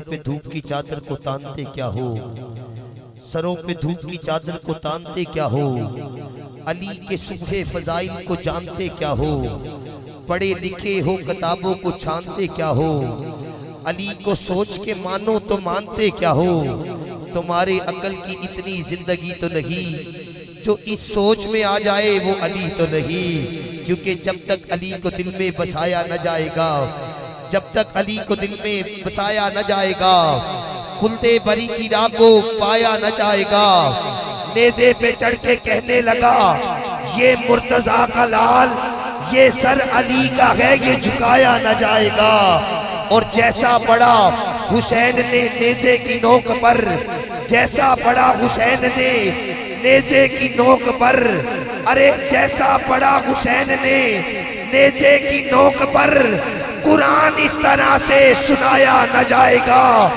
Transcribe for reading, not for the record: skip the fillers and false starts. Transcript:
سروں پہ دھوپ کی چادر کو تانتے کیا ہو، سروں پہ دھوپ کی چادر کو تانتے کیا ہو، علی کے صبح فضائل کو جانتے کیا ہو، پڑھے لکھے ہو کتابوں کو چھانتے کیا ہو، علی کو سوچ کے مانو تو مانتے کیا ہو، تمہارے عقل کی اتنی زندگی تو نہیں جو اس سوچ میں آ جائے وہ علی تو نہیں، کیونکہ جب تک علی کو دل میں بسایا نہ جائے گا، جب تک علی کو دل میں بسایا نہ جائے گا، خلدِ بری کی راہ کو پایا نہ جائے گا۔ نیزے پہ چڑھ کے کہنے لگا یہ مرتضیٰ کا لال، یہ سر علی کا ہے، یہ جھکایا نہ جائے گا۔ اور جیسا پڑا حسین نے نیزے کی نوک پر، جیسا پڑا حسین نے نیزے کی نوک پر، ارے جیسا پڑا حسین نے نیزے کی نوک پر، قرآن اس طرح سے سنایا نہ جائے گا۔